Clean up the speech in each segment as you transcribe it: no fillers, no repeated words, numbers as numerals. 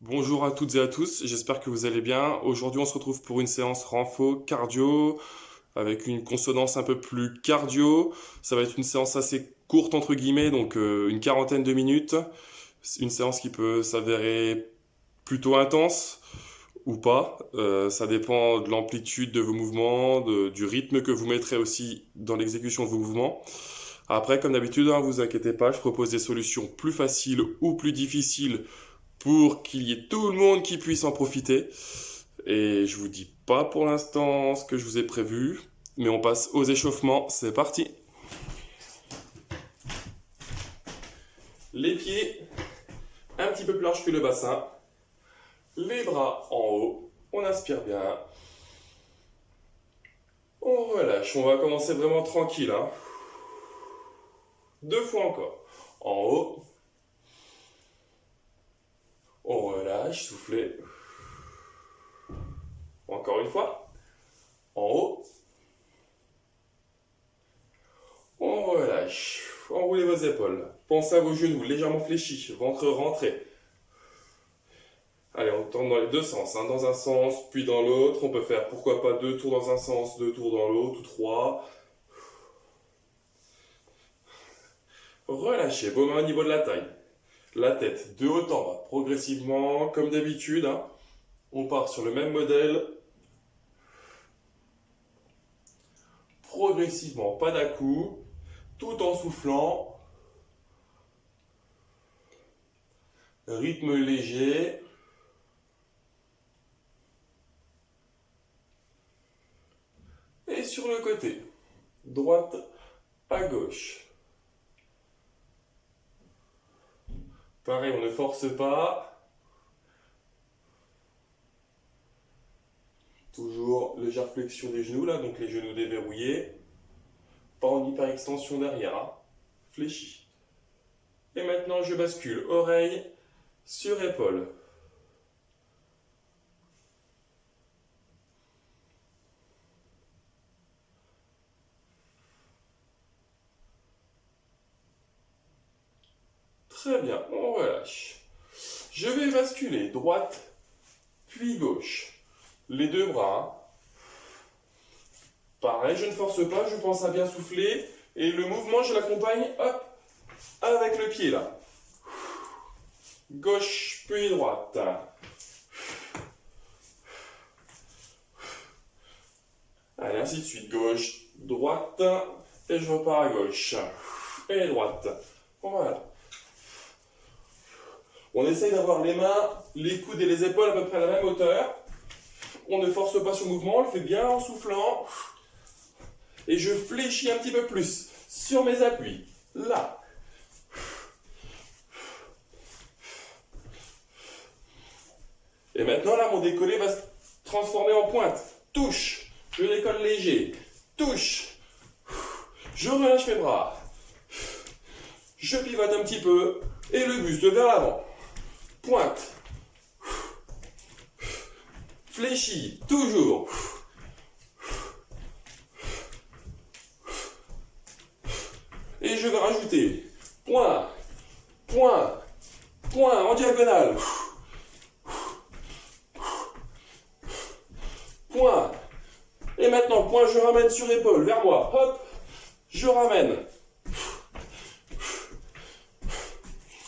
Bonjour à toutes et à tous, j'espère que vous allez bien. Aujourd'hui, on se retrouve pour une séance renfo cardio avec une consonance un peu plus cardio. Ça va être une séance assez courte entre guillemets, donc une quarantaine de minutes. C'est une séance qui peut s'avérer plutôt intense ou pas. Ça dépend de l'amplitude de vos mouvements, du rythme que vous mettrez aussi dans l'exécution de vos mouvements. Après, comme d'habitude, ne vous inquiétez pas, je propose des solutions plus faciles ou plus difficiles pour qu'il y ait tout le monde qui puisse en profiter. Et je vous dis pas pour l'instant ce que je vous ai prévu, mais on passe aux échauffements, c'est parti. Les pieds un petit peu plus larges que le bassin, les bras en haut, on inspire bien, on relâche, on va commencer vraiment tranquille. Hein. 2 fois encore, en haut, on relâche, soufflez. Encore une fois, en haut, on relâche. Enroulez vos épaules. Pensez à vos genoux légèrement fléchis. Ventre rentré. Allez, on tourne dans les deux sens. Hein. Dans un sens, puis dans l'autre. On peut faire, pourquoi pas, 2 tours dans un sens, 2 tours dans l'autre, ou 3. Relâchez vos mains au niveau de la taille. La tête de haut en bas. Progressivement, comme d'habitude. Hein. On part sur le même modèle. Progressivement, pas d'à-coup. Tout en soufflant. Rythme léger. Et sur le côté. Droite à gauche. Pareil, on ne force pas. Toujours légère flexion des genoux là, donc les genoux déverrouillés. Pas en hyperextension derrière. Hein. Fléchi. Et maintenant, je bascule oreille sur épaule. Très bien, on relâche. Je vais basculer droite, puis gauche. Les deux bras. Hein. Pareil, je ne force pas, je pense à bien souffler. Et le mouvement, je l'accompagne, hop, avec le pied là. Gauche, puis droite. Allez, ainsi de suite. Gauche, droite, et je repars à gauche. Et droite. Voilà. On essaye d'avoir les mains, les coudes et les épaules à peu près à la même hauteur. On ne force pas sur le mouvement, on le fait bien en soufflant. Et je fléchis un petit peu plus sur mes appuis. Là. Et maintenant, là, mon décollé va se transformer en pointe. Touche. Je décolle léger. Touche. Je relâche mes bras. Je pivote un petit peu. Et le buste vers l'avant. Pointe. Fléchis. Toujours. Et je vais rajouter point, point, point en diagonale. Point. Et maintenant, point, je ramène sur épaule, vers moi. Hop, je ramène.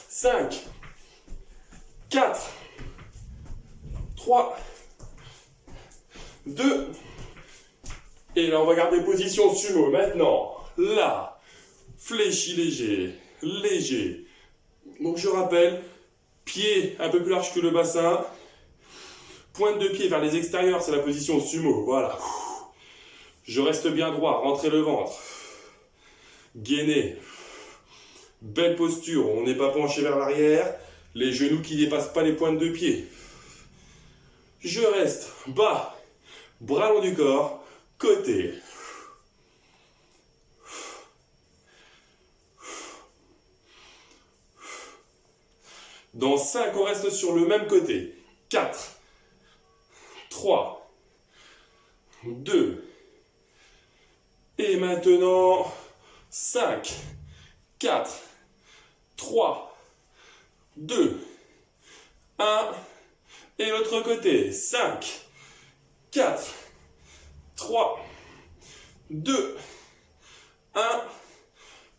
5, 4, 3, 2. Et là, on va garder position sumo. Maintenant, là, fléchi léger, léger. Donc, je rappelle, pied un peu plus large que le bassin. Pointe de pied vers les extérieurs, c'est la position sumo. Voilà. Je reste bien droit, rentrez le ventre. Gainez. Belle posture, on n'est pas penché vers l'arrière. Les genoux qui ne dépassent pas les pointes de pied. Je reste bas, bras long du corps, côté. Dans 5, on reste sur le même côté. 4, 3, 2, et maintenant 5, 4, 3, 2, 1, Et l'autre côté. 5, 4, 3, 2, 1.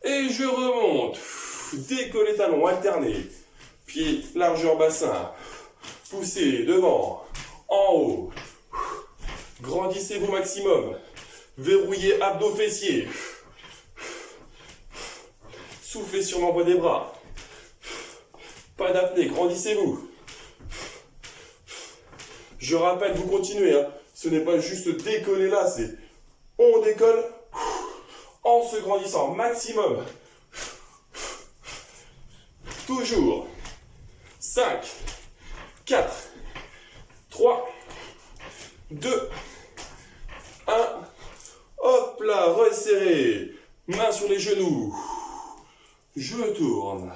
Et je remonte. Décollez talons, alternez. Pieds, largeur bassin. Poussez devant, en haut. Grandissez-vous maximum. Verrouillez abdos fessiers. Soufflez sur l'envoi des bras. Pas d'apnée, grandissez-vous. Je rappelle, vous continuez. Hein. Ce n'est pas juste décoller là, c'est on décolle en se grandissant maximum. Toujours. 5, 4, 3, 2, 1. Hop là, resserrez. Main sur les genoux. Je tourne.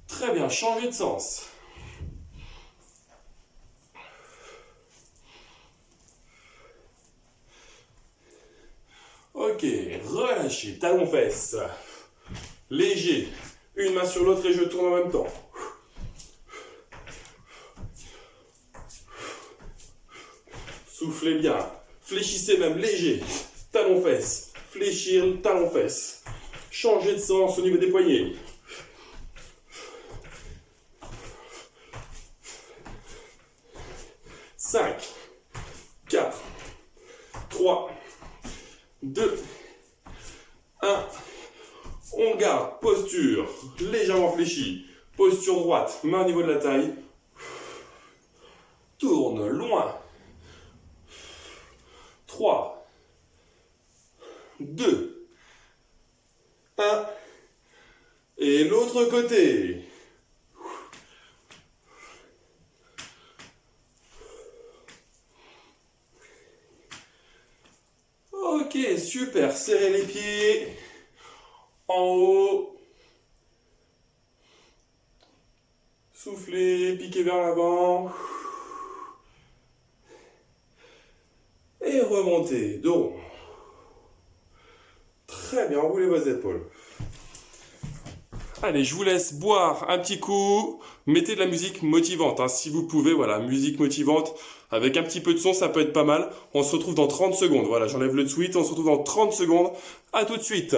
Très bien, changez de sens. Ok, relâchez, talons fesses. Léger, une main sur l'autre et je tourne en même temps. Soufflez bien, fléchissez même léger, talons fesses, fléchir, talons fesses. Changez de sens au niveau des poignets. Cinq, 4, 3, 2, 1. On garde posture légèrement fléchie. Posture droite, main au niveau de la taille. Tourne loin. 3, 2, 1. Et l'autre côté. Ok, super. Serrez les pieds. En haut. Soufflez, piquez vers l'avant. Et remontez, dos rond. Très bien, roulez vos épaules. Allez, je vous laisse boire un petit coup. Mettez de la musique motivante, hein, si vous pouvez. Voilà, musique motivante. Avec un petit peu de son, ça peut être pas mal. On se retrouve dans 30 secondes. Voilà, j'enlève le tweet. On se retrouve dans 30 secondes. À tout de suite.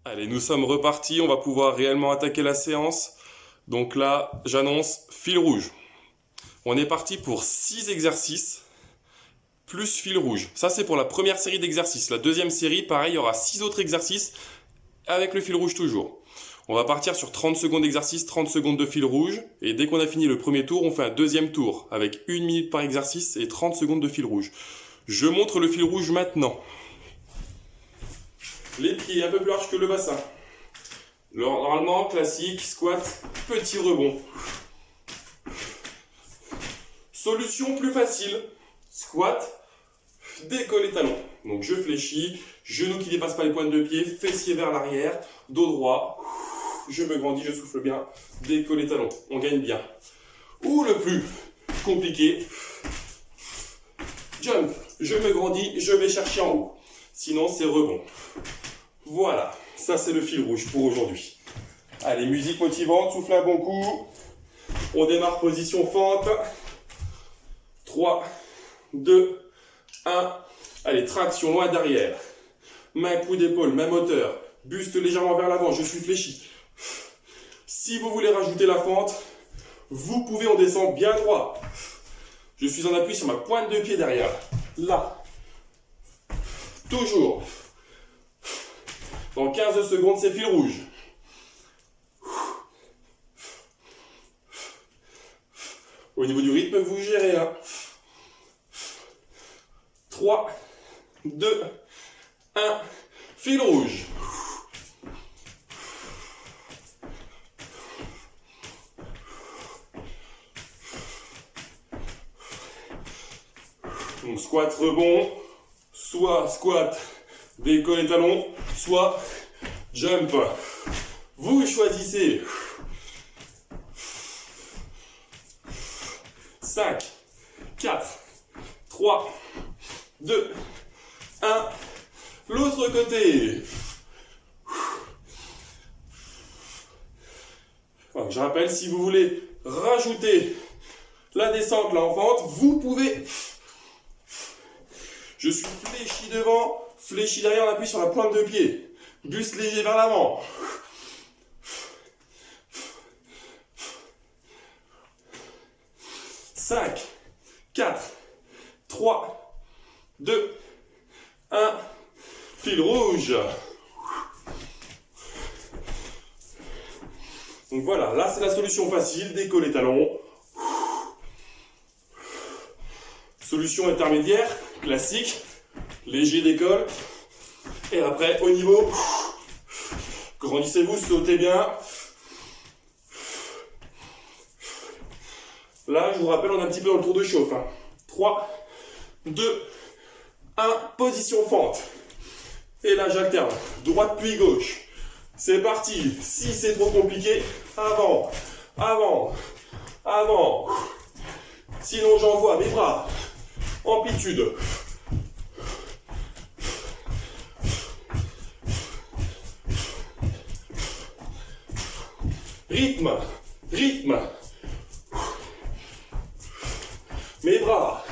Allez, nous sommes repartis. On va pouvoir réellement attaquer la séance. Donc là, j'annonce fil rouge. On est parti pour 6 exercices plus fil rouge. Ça, c'est pour la première série d'exercices. La deuxième série, pareil, il y aura 6 autres exercices avec le fil rouge toujours. On va partir sur 30 secondes d'exercice, 30 secondes de fil rouge. Et dès qu'on a fini le premier tour, on fait un deuxième tour avec 1 minute par exercice et 30 secondes de fil rouge. Je montre le fil rouge maintenant. Les pieds un peu plus larges que le bassin. Normalement, classique, squat, petit rebond. Solution plus facile, squat, décolle les talons. Donc je fléchis, genoux qui ne dépassent pas les pointes de pied, fessiers vers l'arrière, dos droit. Je me grandis, je souffle bien, décolle les talons. On gagne bien. Ou le plus compliqué, jump. Je me grandis, je vais chercher en haut. Sinon, c'est rebond. Voilà, ça c'est le fil rouge pour aujourd'hui. Allez, musique motivante, souffle un bon coup. On démarre position fente. 3, 2, 1. Allez, traction loin derrière. Main, coude, épaule, même hauteur. Buste légèrement vers l'avant, je suis fléchi. Si vous voulez rajouter la fente, vous pouvez en descendre bien droit. Je suis en appui sur ma pointe de pied derrière. Là. Toujours. Dans 15 secondes, c'est fil rouge. Au niveau du rythme, vous gérez. 3, 2, 1. Fil rouge. Donc squat rebond, soit squat, décolle les talons, soit jump. Vous choisissez. 5, 4, 3, 2, 1. L'autre côté. Voilà, je rappelle, si vous voulez rajouter la descente, l'enfante, vous pouvez. Je suis fléchi devant, fléchi derrière, on appuie sur la pointe de pied. Buste léger vers l'avant. Cinq, 4, 3, 2, 1. Fil rouge. Donc voilà, là c'est la solution facile, décolle les talons. Solution intermédiaire, classique, léger décolle. Et après, au niveau, grandissez-vous, sautez bien. Là, je vous rappelle, on est un petit peu dans le tour de chauffe. 3, 2, 1, position fente. Et là, j'alterne, droite puis gauche. C'est parti. Si c'est trop compliqué, avant, avant, avant. Sinon, j'envoie mes bras. Amplitude. Rythme, rythme. Mes bras.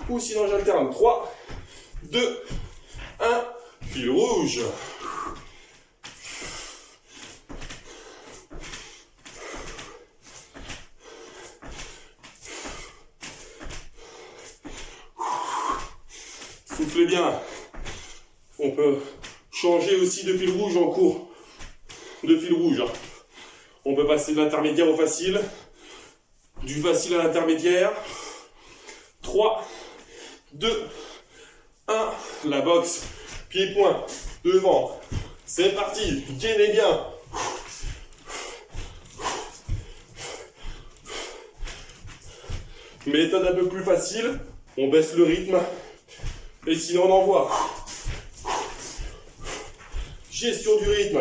Ou sinon, j'alterne. 3, 2, 1. Fil rouge. Soufflez bien. On peut changer aussi de fil rouge en cours de fil rouge. On peut passer de l'intermédiaire au facile, du facile à l'intermédiaire. 3, 2, 1. La boxe, pied-point, devant. C'est parti. Gainez bien. Méthode un peu plus facile. On baisse le rythme. Et sinon, on envoie. Gestion du rythme.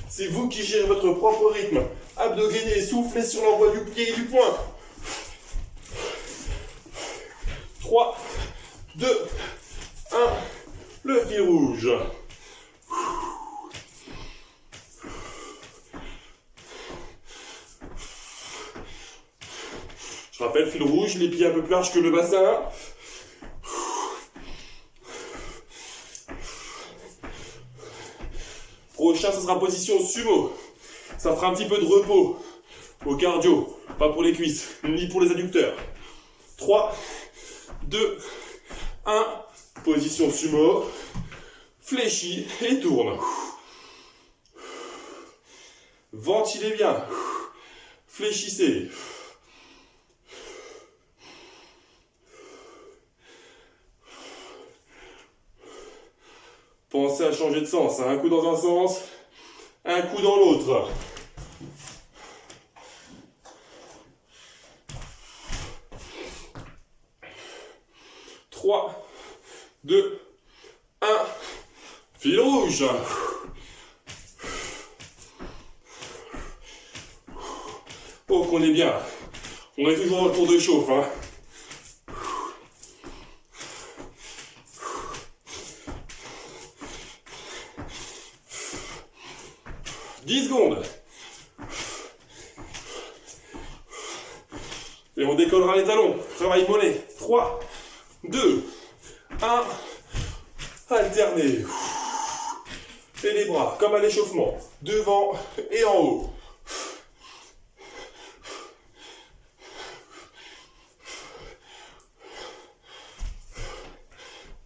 C'est vous qui gérez votre propre rythme. Abdos gainés, soufflez sur l'envoi du pied et du poing. 3, 2, 1. Le fil rouge. Je rappelle, fil rouge, les pieds un peu plus larges que le bassin. Prochain, ce sera position sumo. Ça fera un petit peu de repos au cardio, pas pour les cuisses, ni pour les adducteurs. 3, 2, 1. Position sumo. Fléchis et tourne. Ventilez bien. Fléchissez. Pensez à changer de sens. Un coup dans un sens, un coup dans l'autre. Trois, 2, 1. Fil rouge. Oh, qu'on est bien. On est toujours dans le tour de chauffe. 10 secondes. Et on décollera les talons. Travail mollet. 3, 2, 1. Alternez. Et les bras, comme à l'échauffement. Devant et en haut.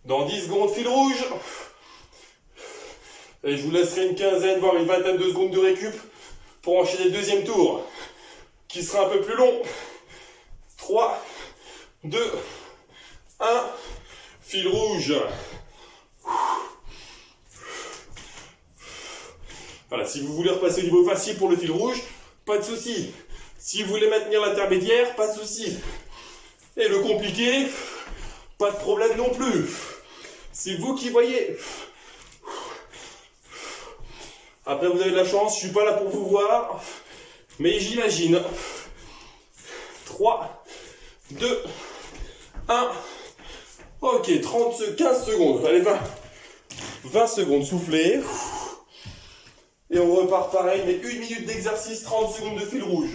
Dans 10 secondes, fil rouge. Et je vous laisserai une quinzaine, voire une vingtaine de secondes de récup pour enchaîner le deuxième tour, qui sera un peu plus long. 3, 2, 1, fil rouge. Voilà, si vous voulez repasser au niveau facile pour le fil rouge, pas de souci. Si vous voulez maintenir l'intermédiaire, pas de souci. Et le compliqué, pas de problème non plus. C'est vous qui voyez. Après, vous avez de la chance, je suis pas là pour vous voir, mais j'imagine. 3, 2, 1. Ok, 15 secondes. Allez, 20 secondes, soufflez. Et on repart pareil, mais 1 minute d'exercice, 30 secondes de fil rouge.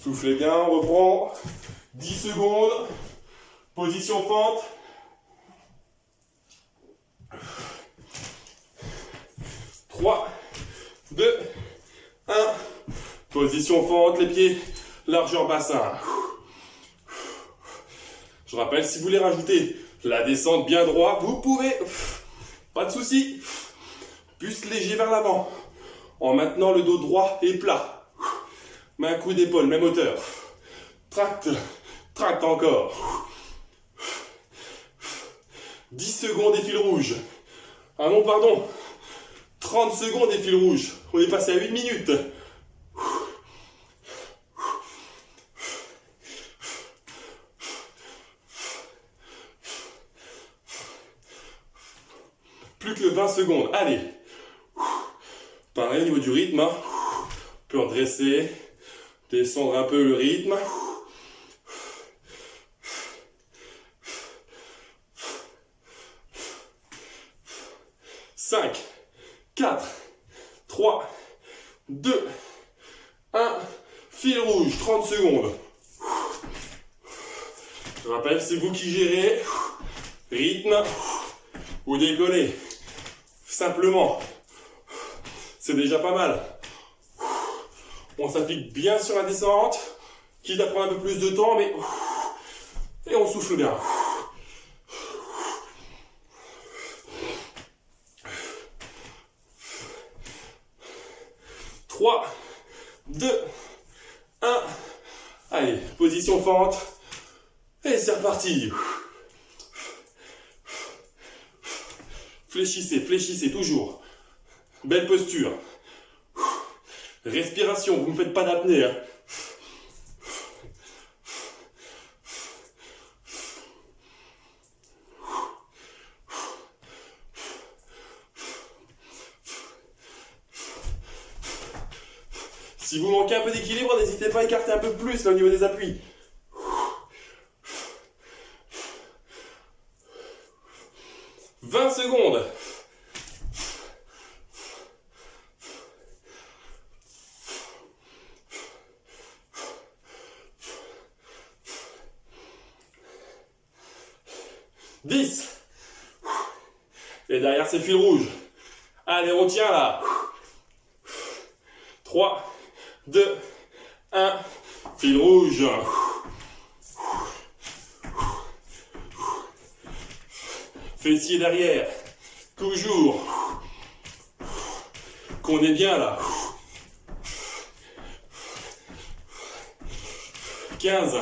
Soufflez bien, on reprend. 10 secondes. Position fente. 3, 2, 1. Position fente, les pieds, largeur bassin. Je rappelle, si vous voulez rajouter la descente bien droit, vous pouvez. Pas de souci. Plus léger vers l'avant. En maintenant le dos droit et plat. Main, coup d'épaule, même hauteur. Tracte, tracte encore. 10 secondes et fil rouge. Ah non, pardon. 30 secondes et fil rouge. On est passé à 8 minutes. Plus que 20 secondes. Allez. Pareil au niveau du rythme. On peut redresser. Descendre un peu le rythme. 5, 4, 3, 2, 1. Fil rouge, 30 secondes. Je rappelle, c'est vous qui gérez. Rythme. Vous décollez. Simplement. C'est déjà pas mal. On s'applique bien sur la descente. Quitte à prendre un peu plus de temps, mais... Et on souffle bien. 3, 2, 1. Allez, position fente. Et c'est reparti. Fléchissez, fléchissez toujours. Belle posture. Respiration, vous ne me faites pas d'apnée. Hein. Si vous manquez un peu d'équilibre, n'hésitez pas à écarter un peu plus là, au niveau des appuis. 20 secondes. « 10. Et derrière, c'est fil rouge. Allez, on tient là. 3, 2, 1. Fil rouge. Fessier derrière. Toujours. Qu'on est bien là. 15.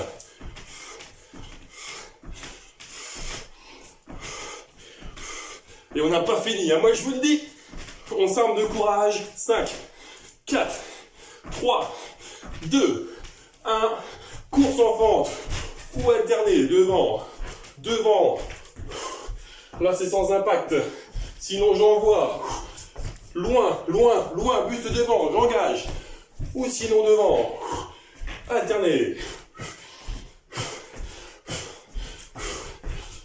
Et on n'a pas fini, hein. Moi je vous le dis, on s'arme de courage. 5, 4, 3, 2, 1. Course en fente. Ou alterner, devant, devant. Là c'est sans impact. Sinon j'envoie. Loin, loin, loin, buste devant, j'engage. Ou sinon devant. Alterner.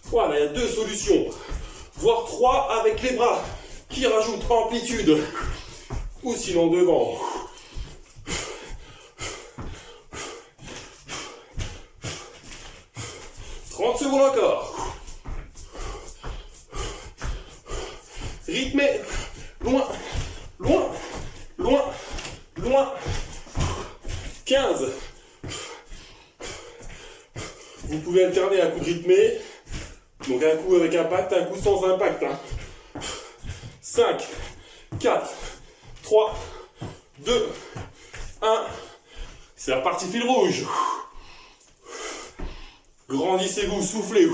Voilà, il y a 2 solutions. Voire 3 avec les bras qui rajoutent amplitude. Ou sinon devant. « 30 secondes encore. Rythmé. Loin, loin, loin, loin. 15. Vous pouvez alterner un coup de rythmé. Donc un coup avec impact, un coup sans impact. Hein. 5, 4, 3, 2, 1. C'est reparti, fil rouge. Grandissez-vous, soufflez.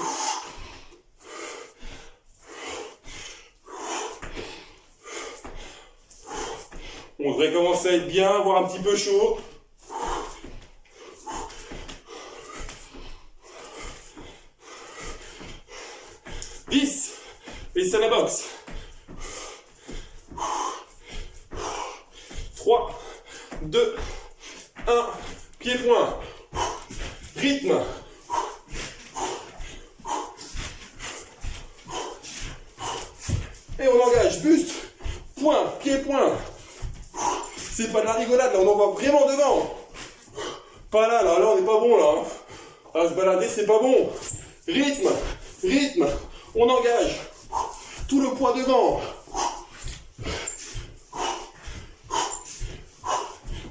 On devrait commencer à être bien, avoir un petit peu chaud. 10. Et c'est la boxe. 3, 2, 1. Pied-point. Rythme. Et on engage. Buste. Point. Pied-point. C'est pas de la rigolade, là, on en va vraiment devant. Pas là, là, on n'est pas bon, là. À se balader, c'est pas bon. Rythme, rythme, on engage. Tout le poids devant.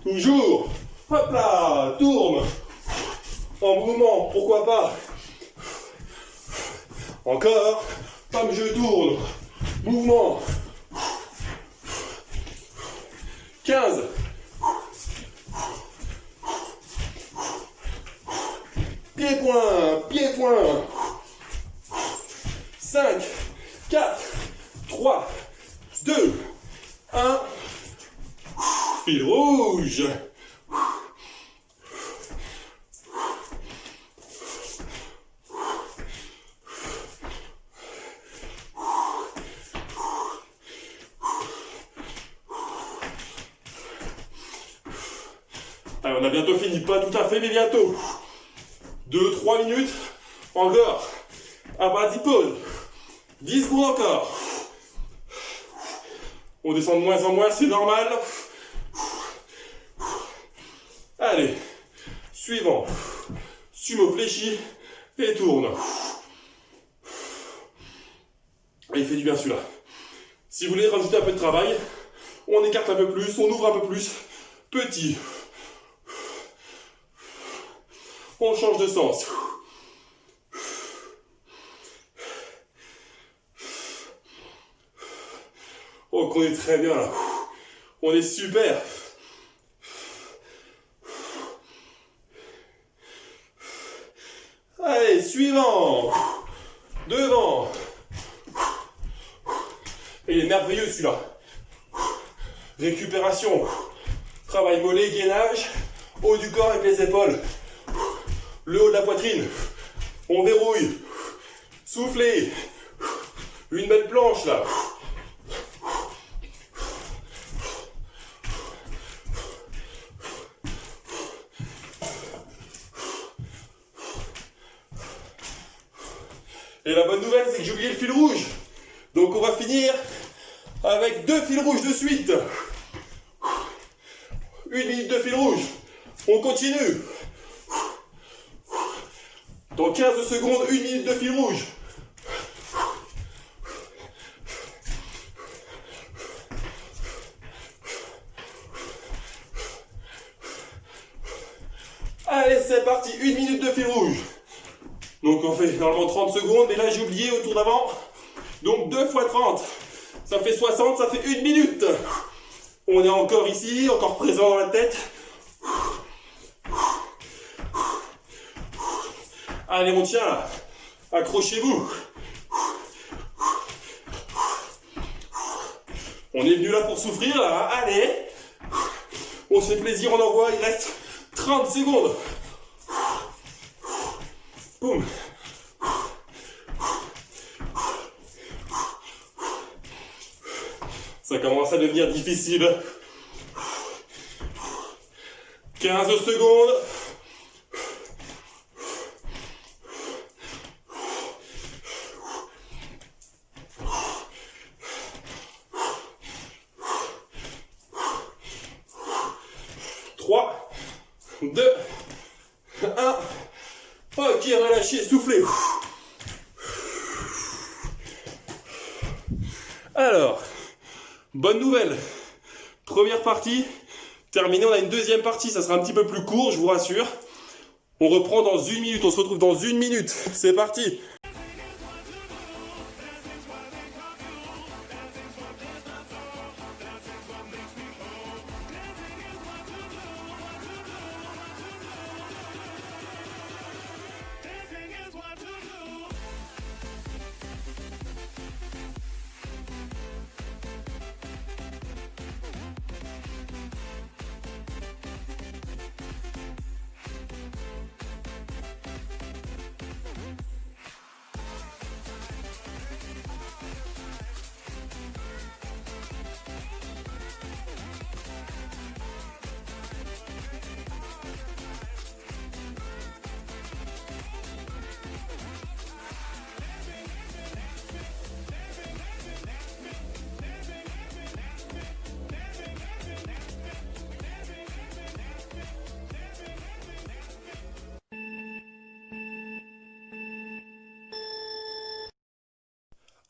Toujours. Hop là, tourne. En mouvement, pourquoi pas. Encore, comme je tourne. Mouvement. 15. Pied-point, pied-point. 5, 4, 3, 2, 1. Fil rouge. Allez, on a bientôt fini, pas tout à fait, mais bientôt. 2-3 minutes, encore. À partir pause. 10 secondes encore. On descend de moins en moins, c'est normal. Allez, suivant. Sumo fléchi et tourne. Et il fait du bien celui-là. Si vous voulez rajouter un peu de travail, on écarte un peu plus, on ouvre un peu plus. Petit. On change de sens. Oh, qu'on est très bien là. On est super. Allez, suivant. Devant. Et il est merveilleux celui-là. Récupération. Travail mollet, gainage. Haut du corps avec les épaules. Le haut de la poitrine. On verrouille. Soufflez. Une belle planche là. Et la bonne nouvelle, c'est que j'ai oublié le fil rouge. Donc on va finir avec 2 fils rouges de suite. 1 minute de fil rouge. On continue. Dans 15 secondes, 1 minute de fil rouge. Allez, c'est parti, 1 minute de fil rouge. Donc on fait normalement 30 secondes, mais là j'ai oublié au tour d'avant. Donc 2 fois 30, ça fait 60, ça fait 1 minute. On est encore ici, encore présent dans la tête. Allez, on tient là. Accrochez-vous. On est venu là pour souffrir là. Allez. On se fait plaisir, on envoie, il reste 30 secondes. Boum. Ça commence à devenir difficile. 15 secondes. Deux, un. Ok, relâchez, soufflez. Alors, bonne nouvelle. Première partie terminée, on a une deuxième partie, ça sera un petit peu plus court, je vous rassure. On reprend dans 1 minute, on se retrouve dans 1 minute. C'est parti.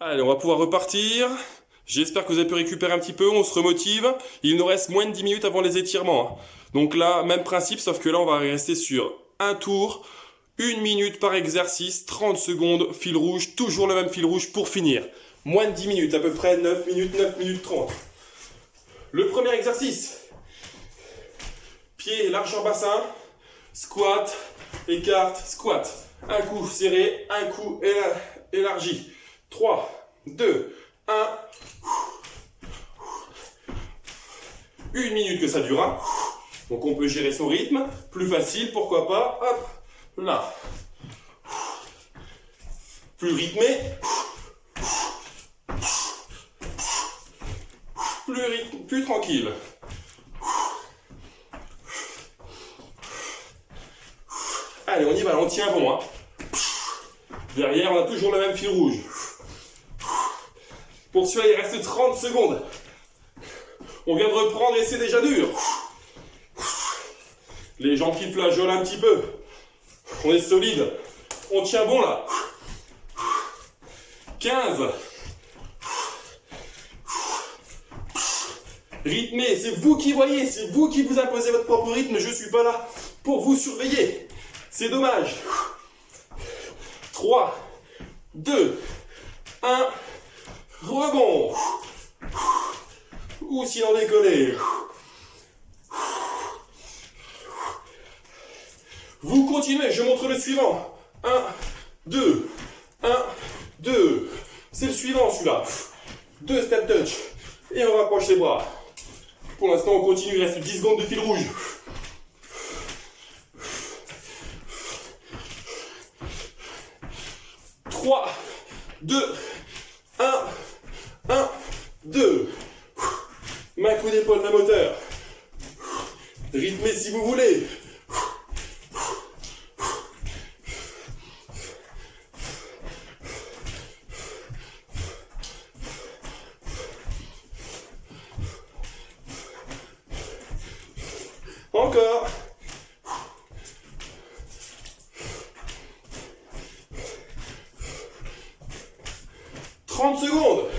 Allez, on va pouvoir repartir. J'espère que vous avez pu récupérer un petit peu, on se remotive. Il nous reste moins de 10 minutes avant les étirements. Donc là, même principe, sauf que là, on va rester sur un tour, 1 minute par exercice, 30 secondes, fil rouge, toujours le même fil rouge pour finir. Moins de 10 minutes, à peu près 9 minutes, 9 minutes 30. Le premier exercice. Pied, largeur bassin, squat, écarte, squat. Un coup serré, un coup élargi. 3, 2, 1. 1 minute que ça durera. Donc on peut gérer son rythme. Plus facile, pourquoi pas. Hop, là. Plus rythmé. Plus tranquille. Allez, on y va, on tient bon. Hein. Derrière, on a toujours le même fil rouge. Pour celui-là, il reste 30 secondes. On vient de reprendre et c'est déjà dur. Les jambes qui flageolent un petit peu. On est solide. On tient bon là. 15. Rythmé, c'est vous qui voyez, c'est vous qui vous imposez votre propre rythme. Je ne suis pas là pour vous surveiller. C'est dommage. 3, 2, 1. Rebond. Ou sinon décoller. Vous continuez, je montre le suivant. 1, 2, 1, 2. C'est le suivant celui-là. 2 step touch. Et on rapproche les bras. Pour l'instant, on continue, il reste 10 secondes de fil rouge. « 3, 2, 1, 1, 2. Main, coup d'épaule, même hauteur. Rythmez si vous voulez. Encore. « 30 secondes.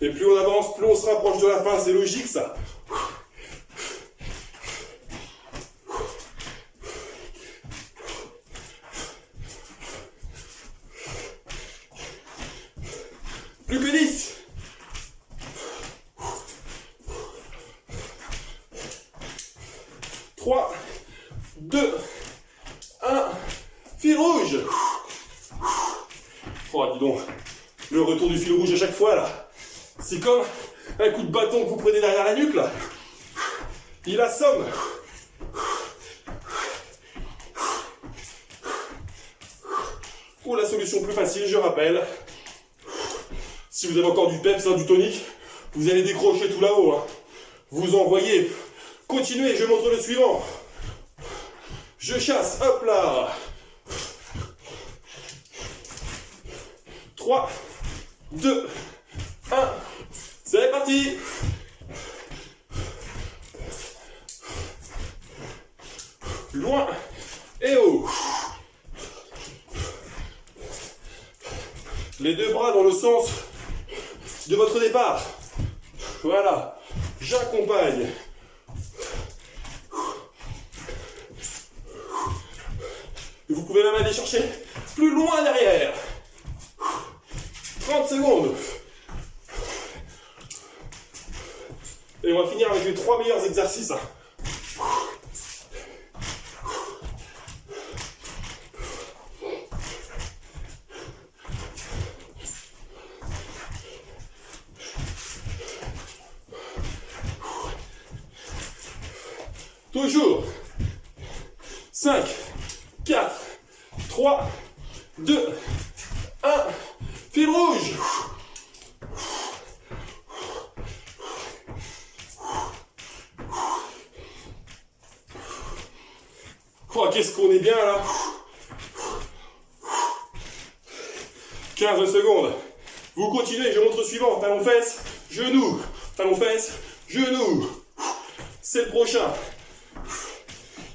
Et plus on avance, plus on se rapproche de la fin. C'est logique, ça. Plus que 10. « 3, 2, 1, fil rouge. Oh, dis donc, le retour du fil rouge à chaque fois, là. C'est comme un coup de bâton que vous prenez derrière la nuque, là. Il assomme. Pour la solution plus facile, je rappelle, si vous avez encore du peps, du tonique, vous allez décrocher tout là-haut. Hein. Vous envoyez. Continuez, je montre le suivant. Je chasse, hop là. 3, 2, 1. C'est parti. Loin et haut. Les deux bras dans le sens de votre départ. Voilà. J'accompagne. Vous pouvez même aller chercher plus loin derrière. 30 secondes. Et on va finir avec les 3 meilleurs exercices. Toujours. 5, 4, 3, 2, 1. Fil rouge. Oh, qu'est-ce qu'on est bien là. 15 secondes. Vous continuez, je montre le suivant. Talon fesse, genou. Talon fesse, genou. C'est le prochain.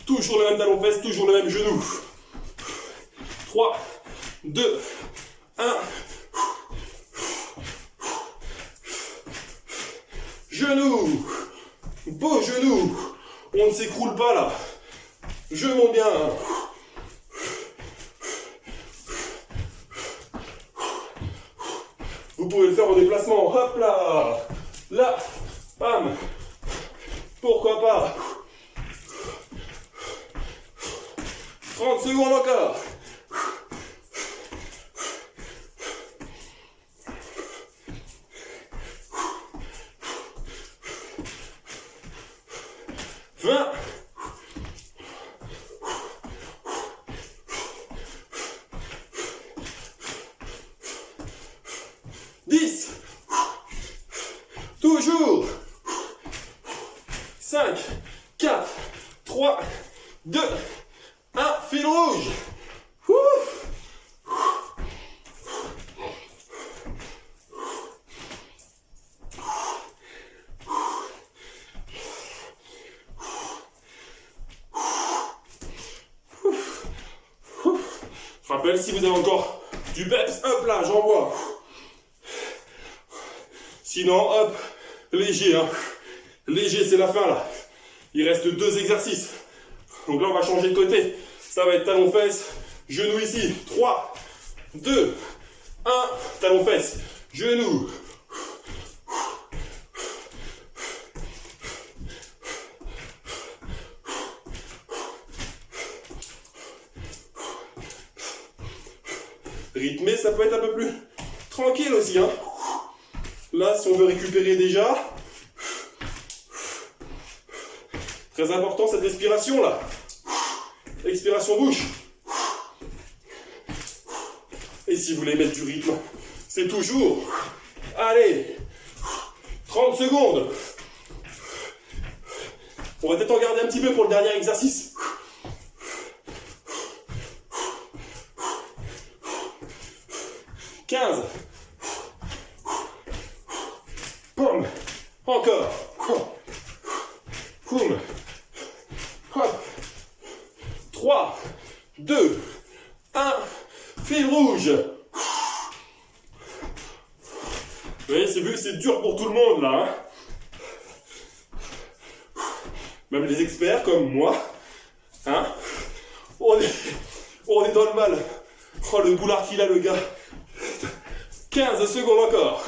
Toujours le même talon fesse, toujours le même genou. 3, 2, 1. Genoux, beau genou, on ne s'écroule pas là. Je monte bien. Vous pouvez le faire au déplacement. Hop là, là, bam. Pourquoi pas. 30 secondes encore. Toujours. 5, 4, 3, 2, 1, fil rouge. Ouf. Je rappelle, si vous avez encore du peps, hop là, j'envoie. Sinon, hop, léger, hein. Léger, c'est la fin là. Il reste 2 exercices. Donc là, on va changer de côté. Ça va être talon-fesse, genou ici. 3, 2, 1, talon-fesse, genou. Rythmé, ça peut être un peu plus tranquille aussi, hein. Là, si on veut récupérer déjà, très important cette respiration là. Expiration bouche. Et si vous voulez mettre du rythme, c'est toujours, allez, 30 secondes. On va peut-être en garder un petit peu pour le dernier exercice. 15. Poum. Encore. Poum. Hop. 3, 2, 1. Fil rouge. Vous voyez, c'est dur pour tout le monde là. Hein. Même les experts comme moi. Hein. On est dans le mal. Oh, le boulard qu'il a, le gars. 15 secondes encore.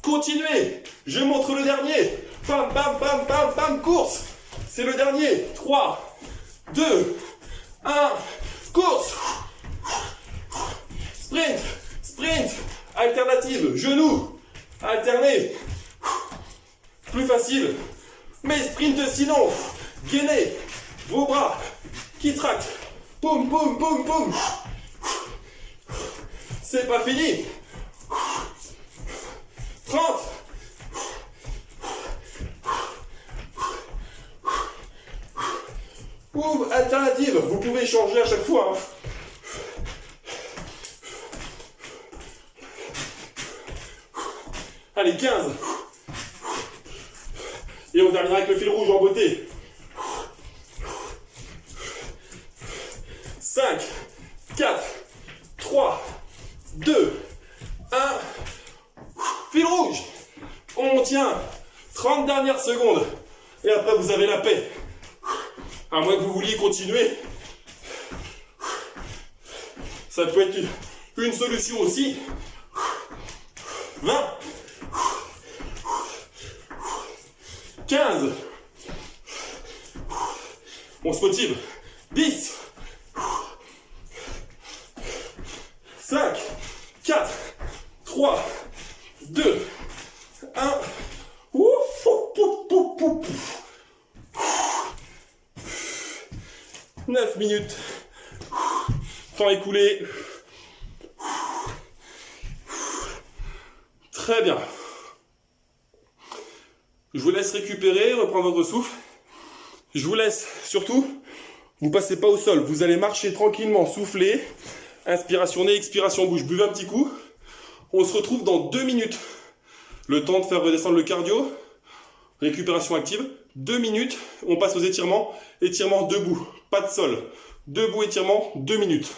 Continuez. Je montre le dernier. Bam, bam, bam, bam, bam, course. C'est le dernier. 3, 2, 1, course. Sprint, sprint. Alternative, genou. Alterné. Plus facile. Mais sprint sinon. Gainez vos bras qui tractent. Poum, poum, poum, poum. C'est pas fini. 30. Ou alternative, vous pouvez changer à chaque fois. Hein. Allez, 15. Et on terminera avec le fil rouge en beauté. 5, 4, 3, 2, 1. Fil rouge. On tient 30 dernières secondes. Et après, vous avez la paix. À moins que vous vouliez continuer. Ça peut être une solution aussi. 20. 15. On se motive. 10. 5, 4, 3, 2, 1. Ouf, ouf, ouf, ouf, ouf. 9 minutes. Temps écoulé. Très bien. Je vous laisse récupérer, reprendre votre souffle. Je vous laisse surtout, vous ne passez pas au sol. Vous allez marcher tranquillement, souffler. Inspiration nez, expiration bouche. Buvez un petit coup. On se retrouve dans 2 minutes. Le temps de faire redescendre le cardio. Récupération active. 2 minutes, on passe aux étirements. Étirement debout, pas de sol. Debout, étirement, 2 minutes.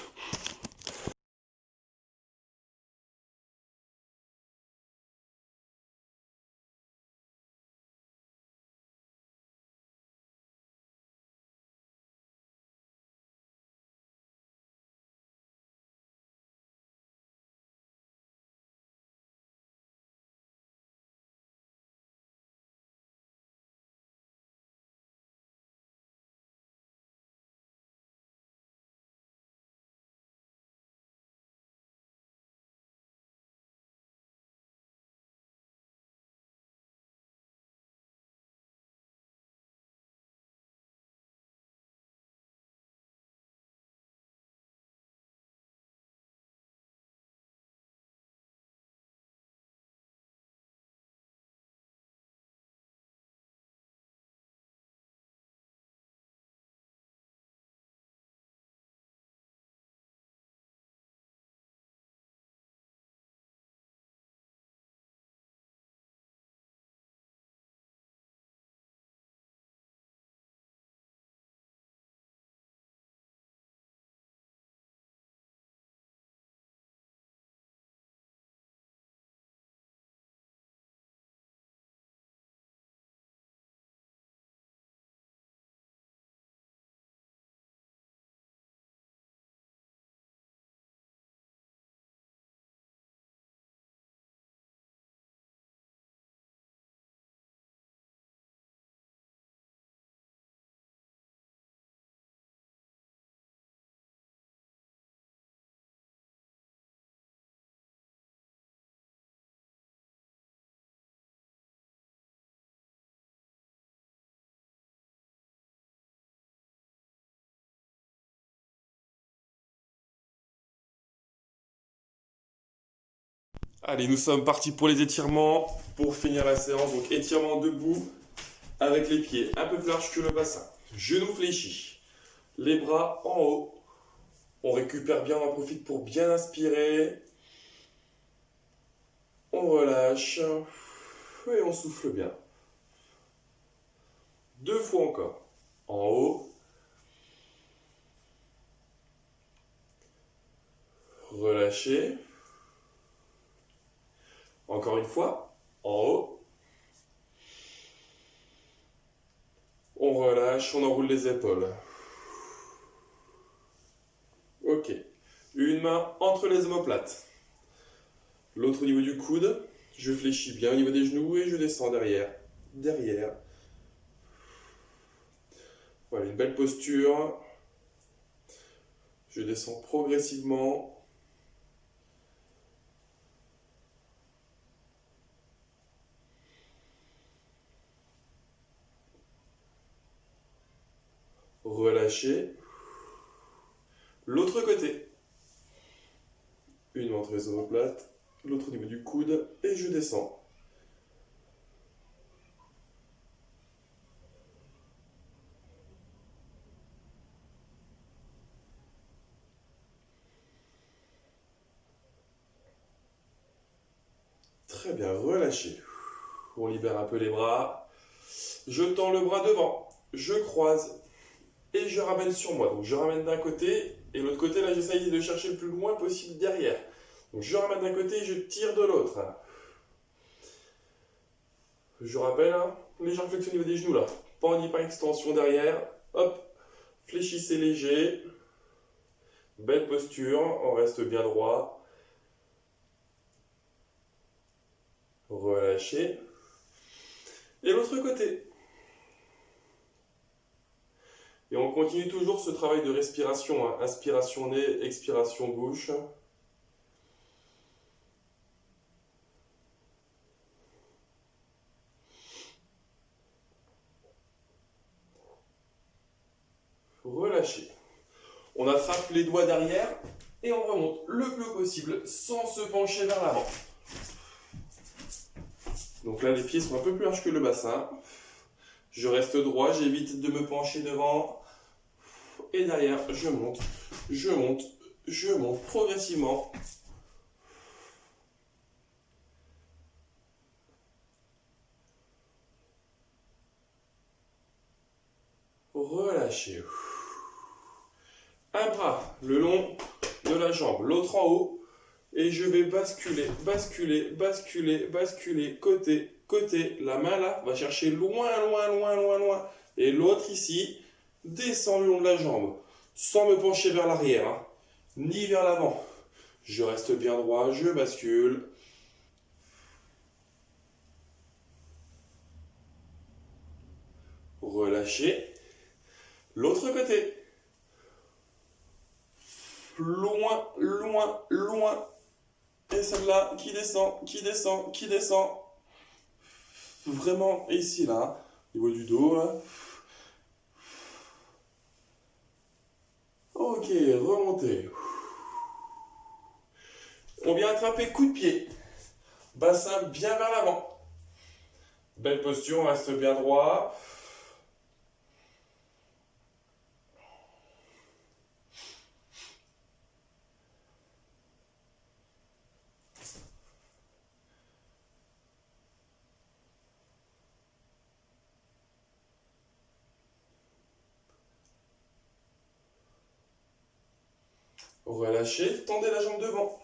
Allez, nous sommes partis pour les étirements pour finir la séance. Donc étirement debout avec les pieds un peu plus larges que le bassin. Genoux fléchis, les bras en haut. On récupère bien, on en profite pour bien inspirer. On relâche et on souffle bien. 2 fois encore. En haut. Relâchez. Encore une fois. En haut. On relâche, on enroule les épaules. Ok. Une main entre les omoplates. L'autre au niveau du coude. Je fléchis bien au niveau des genoux et je descends derrière. Derrière. Voilà, une belle posture. Je descends progressivement. Relâchez. L'autre côté. Une main entre les omoplates, l'autre au niveau du coude et je descends. Très bien, relâchez. On libère un peu les bras. Je tends le bras devant, je croise et je ramène sur moi. Donc je ramène d'un côté et l'autre côté, là j'essaye de chercher le plus loin possible derrière. Donc je ramène d'un côté et je tire de l'autre. Je rappelle, hein, légère flexion au niveau des genoux là. Pas extension derrière. Hop, fléchissez léger. Belle posture, on reste bien droit. Relâchez. Et l'autre côté. Et on continue toujours ce travail de respiration, hein. Inspiration nez, expiration bouche. Relâchez. On attrape les doigts derrière et on remonte le plus possible sans se pencher vers l'avant. Donc là, les pieds sont un peu plus larges que le bassin. Je reste droit, j'évite de me pencher devant. Et derrière, je monte, je monte, je monte progressivement. relâchez. Un bras le long de la jambe, l'autre en haut. Et je vais basculer, basculer, basculer, basculer, côté, côté. La main là va chercher loin, loin, loin, loin, loin. Et l'autre ici descend le long de la jambe, sans me pencher vers l'arrière, hein, ni vers l'avant. Je reste bien droit, je bascule. Relâchez. L'autre côté. Loin, loin, loin. Et celle-là qui descend, qui descend, qui descend. Vraiment ici, là, hein, au niveau du dos, là. Ok, remontez. On vient attraper coup de pied. Bassin bien vers l'avant. Belle posture, on reste bien droit. Relâchez, tendez la jambe devant.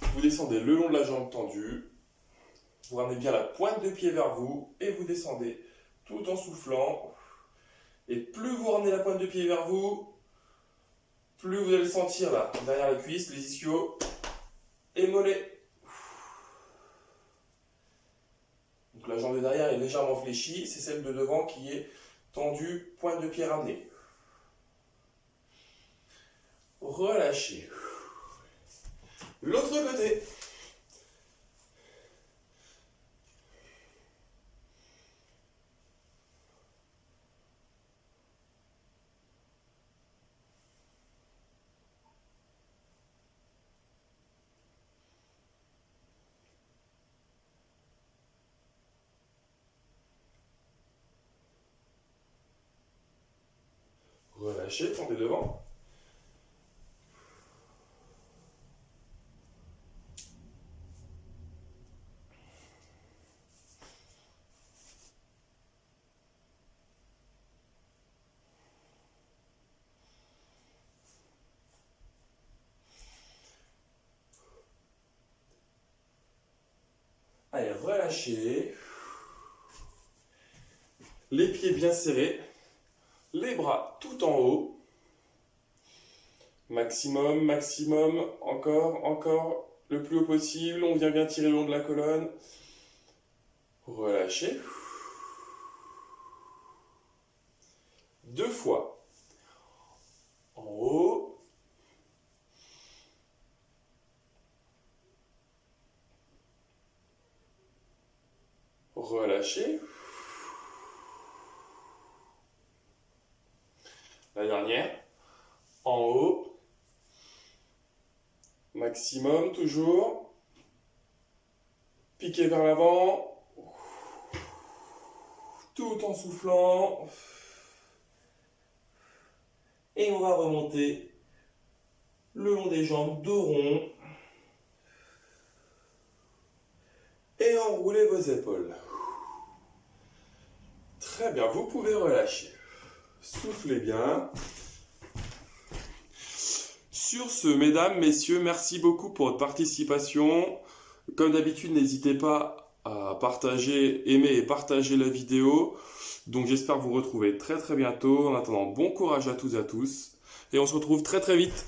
Vous descendez le long de la jambe tendue. Vous ramenez bien la pointe de pied vers vous et vous descendez tout en soufflant. Et plus vous ramenez la pointe de pied vers vous, plus vous allez sentir là, derrière la cuisse, les ischios et mollets. Donc la jambe de derrière est légèrement fléchie, c'est celle de devant qui est tendue, pointe de pied ramenée. Relâchez. L'autre côté. Relâchez, tendez devant. Allez, relâchez. Les pieds bien serrés. Les bras tout en haut. Maximum, maximum. Encore, encore. Le plus haut possible. On vient bien tirer le long de la colonne. Relâchez. 2 fois. En haut. Relâchez. La dernière. En haut. Maximum toujours. Piquez vers l'avant. Tout en soufflant. Et on va remonter le long des jambes, dos rond. Et enroulez vos épaules. Très bien, vous pouvez relâcher. Soufflez bien. Sur ce, mesdames, messieurs, merci beaucoup pour votre participation. Comme d'habitude, n'hésitez pas à partager, aimer et partager la vidéo. Donc j'espère vous retrouver très très bientôt. En attendant, bon courage à tous et à tous. Et on se retrouve très très vite.